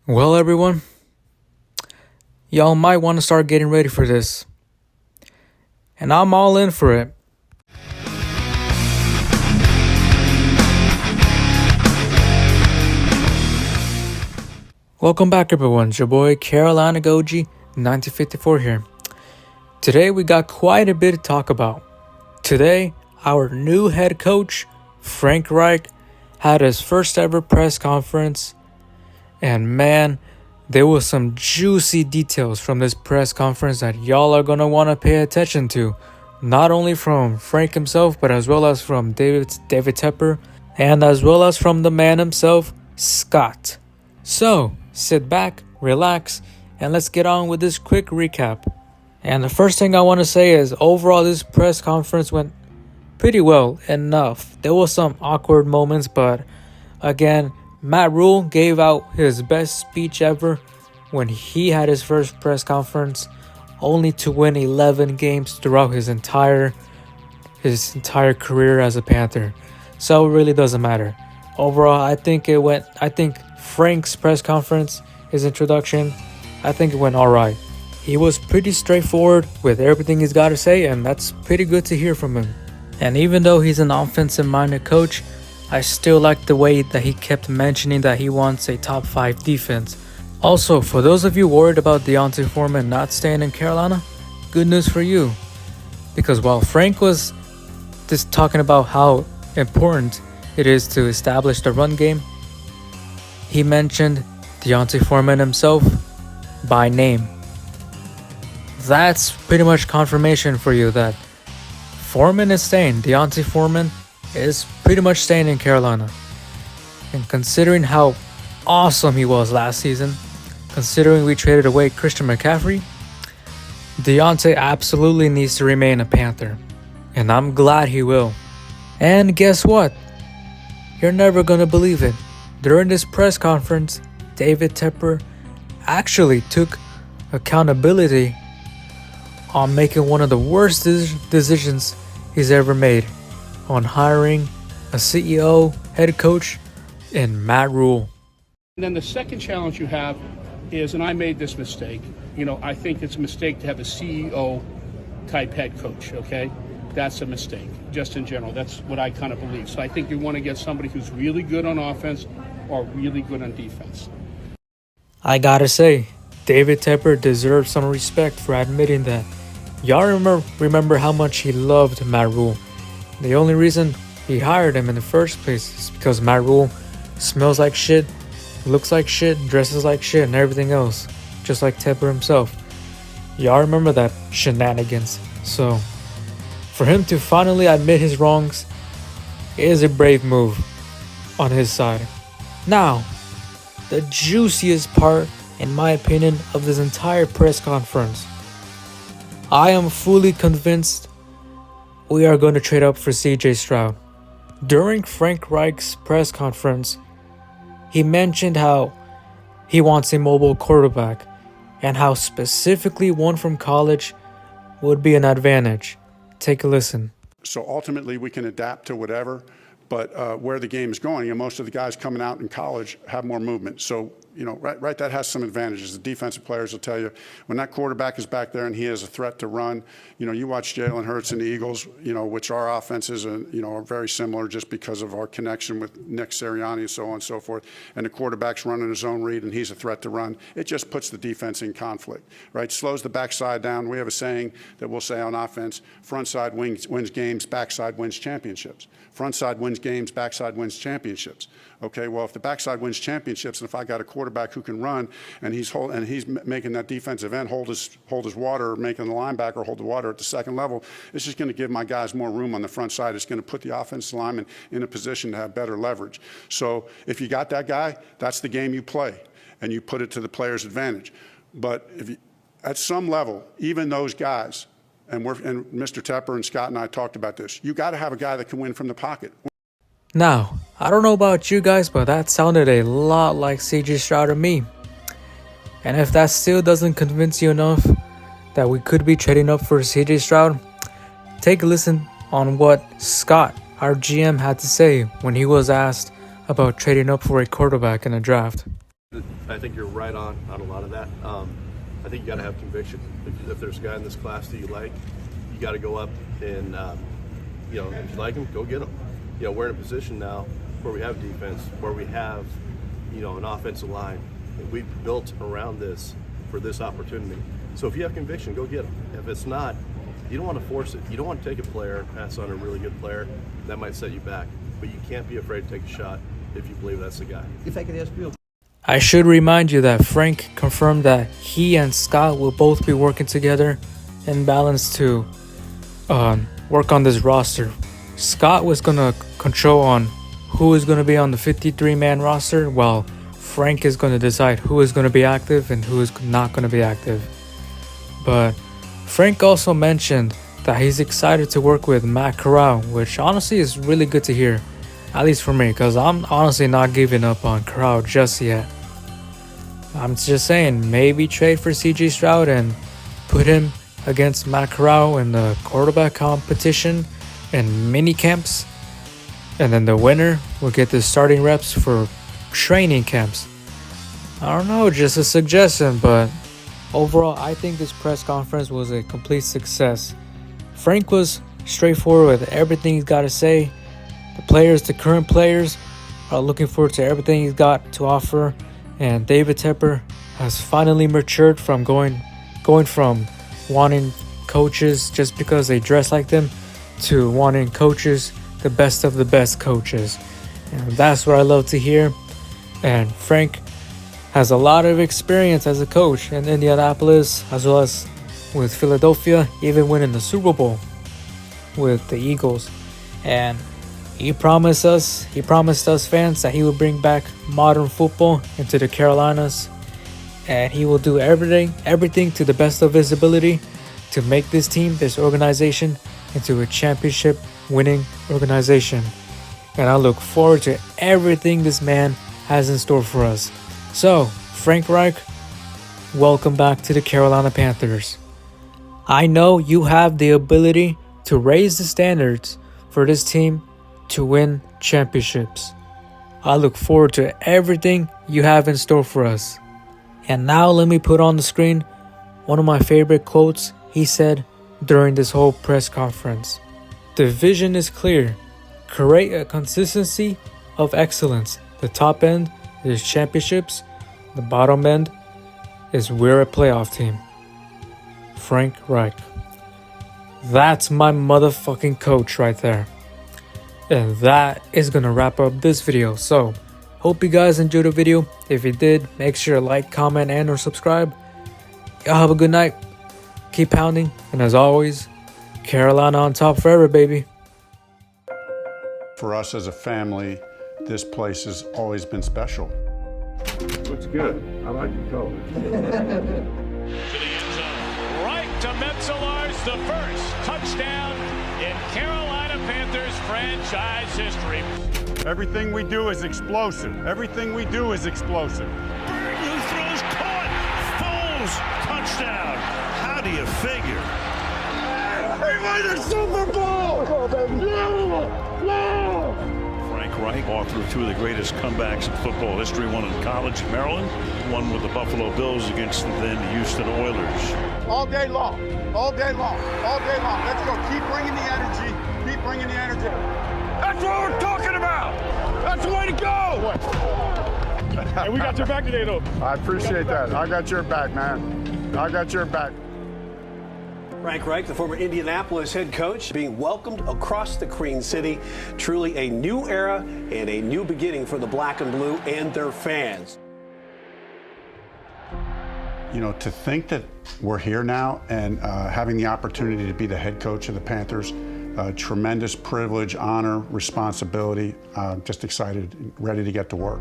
Well, everyone, y'all might want to start getting ready for this. And I'm all in for it. Welcome back, everyone. It's your boy Carolina Goji 1954 here. Today we got quite a bit to talk about. Today, our new head coach, Frank Reich, had his first ever press conference. And man, there was some juicy details from this press conference that y'all are going to want to pay attention to. Not only from Frank himself, but as well as from David Tepper, and as well as from the man himself, Scott. So, sit back, relax, and let's get on with this quick recap. And the first thing I want to say is, overall, this press conference went pretty well enough. There were some awkward moments, but again, Matt Rule gave out his best speech ever when he had his first press conference, only to win 11 games throughout his entire career as a Panther. So it really doesn't matter. Overall, I think Frank's press conference, his introduction, I think it went alright. He was pretty straightforward with everything he's got to say, and that's pretty good to hear from him. And even though he's an offensive-minded coach, I still like the way that he kept mentioning that he wants a top 5 defense. Also, for those of you worried about D'Onta Foreman not staying in Carolina, good news for you. Because while Frank was just talking about how important it is to establish the run game, he mentioned D'Onta Foreman himself by name. That's pretty much confirmation for you that Foreman is staying. D'Onta Foreman is pretty much staying in Carolina. And considering how awesome he was last season, considering we traded away Christian McCaffrey, D'Onta absolutely needs to remain a Panther. And I'm glad he will. And guess what? You're never going to believe it. During this press conference, David Tepper actually took accountability on making one of the worst decisions he's ever made, on hiring a CEO, head coach, in Matt Rule. And then the second challenge you have is, and I made this mistake, I think it's a mistake to have a CEO type head coach, okay? That's a mistake, just in general. That's what I kind of believe. So I think you want to get somebody who's really good on offense or really good on defense. I gotta say, David Tepper deserves some respect for admitting that. Y'all remember how much he loved Matt Rule. The only reason he hired him in the first place is because Matt Rule smells like shit, looks like shit, dresses like shit, and everything else, just like Tepper himself. Y'all remember that shenanigans. So, for him to finally admit his wrongs is a brave move on his side. Now, the juiciest part, in my opinion, of this entire press conference. I am fully convinced we are going to trade up for CJ Stroud. During Frank Reich's press conference, he mentioned how he wants a mobile quarterback and how specifically one from college would be an advantage. Take a listen. So ultimately we can adapt to whatever, but where the game is going, and most of the guys coming out in college have more movement. So, right, that has some advantages. The defensive players will tell you when that quarterback is back there and he is a threat to run. You watch Jalen Hurts and the Eagles, which our offenses are very similar just because of our connection with Nick Sirianni and so on and so forth. And the quarterback's running his own read and he's a threat to run. It just puts the defense in conflict, right? Slows the backside down. We have a saying that we'll say on offense: front side wins games, backside wins championships. Front side wins games, backside wins championships. Okay, well, if the backside wins championships, and if I got a quarterback who can run, and he's making that defensive end hold his water, or making the linebacker hold the water at the second level, it's just going to give my guys more room on the front side. It's going to put the offensive lineman in a position to have better leverage. So if you got that guy, that's the game you play, and you put it to the player's advantage. But at some level, even those guys, and Mr. Tepper and Scott and I talked about this, you got to have a guy that can win from the pocket. Now, I don't know about you guys, but that sounded a lot like CJ Stroud to me. And if that still doesn't convince you enough that we could be trading up for CJ Stroud, take a listen on what Scott, our GM, had to say when he was asked about trading up for a quarterback in a draft. I think you're right on a lot of that. I think you got to have conviction. If there's a guy in this class that you like, you got to go up and, you know, if you like him, go get him. You know, we're in a position now where we have defense, where we have, you know, an offensive line. We've built around this for this opportunity. So if you have conviction, go get him. If it's not, you don't want to force it. You don't want to take a player and pass on a really good player. That might set you back. But you can't be afraid to take a shot if you believe that's the guy. If I could ask you, I should remind you that Frank confirmed that he and Scott will both be working together in balance to work on this roster. Scott was going to control on who is going to be on the 53-man roster, while Frank is going to decide who is going to be active and who is not going to be active. But Frank also mentioned that he's excited to work with Matt Corral, which honestly is really good to hear, at least for me, because I'm honestly not giving up on Corral just yet. I'm just saying, maybe trade for CJ Stroud and put him against Matt Corral in the quarterback competition and mini camps, and then the winner will get the starting reps for training camps. I don't know, just a suggestion, but overall, I think this press conference was a complete success. Frank was straightforward with everything he's got to say. The current players, are looking forward to everything he's got to offer. And David Tepper has finally matured from going from wanting coaches just because they dress like them to wanting coaches, the best of the best coaches. And that's what I love to hear. And Frank has a lot of experience as a coach in Indianapolis as well as with Philadelphia, even winning the Super Bowl with the Eagles. And he promised us fans that he would bring back modern football into the Carolinas, and he will do everything to the best of his ability to make this team, this organization, into a championship winning organization. And I look forward to everything this man has in store for us. So, Frank Reich, welcome back to the Carolina Panthers. I know you have the ability to raise the standards for this team to win championships. I look forward to everything you have in store for us. And now let me put on the screen one of my favorite quotes he said during this whole press conference. The vision is clear. Create a consistency of excellence. The top end is championships. The bottom end is we're a playoff team. Frank Reich. That's my motherfucking coach right there. And that is gonna wrap up this video. So, hope you guys enjoyed the video. If you did, make sure to like, comment, and or subscribe. Y'all have a good night. Keep pounding. And as always, Carolina on top forever, baby. For us as a family, this place has always been special. Looks good. I like the color. To the end zone. Right to Metzelaars, the first touchdown in Carolina Panthers franchise history. Everything we do is explosive. Everything we do is explosive. Burton, who throws, caught. Foles, touchdown. How do you figure? We won the Super Bowl! Frank Reich, author of two of the greatest comebacks in football history, one in college in Maryland, one with the Buffalo Bills against the then Houston Oilers. All day long. All day long. All day long. Let's go. Keep bringing the energy. Keep bringing the energy. That's what we're talking about. That's the way to go. And we got your back today, though. I appreciate that. I got your back, man. I got your back. Frank Reich, the former Indianapolis head coach, being welcomed across the Green City. Truly a new era and a new beginning for the black and blue and their fans. You know, to think that we're here now and having the opportunity to be the head coach of the Panthers, tremendous privilege, honor, responsibility. Just excited, ready to get to work.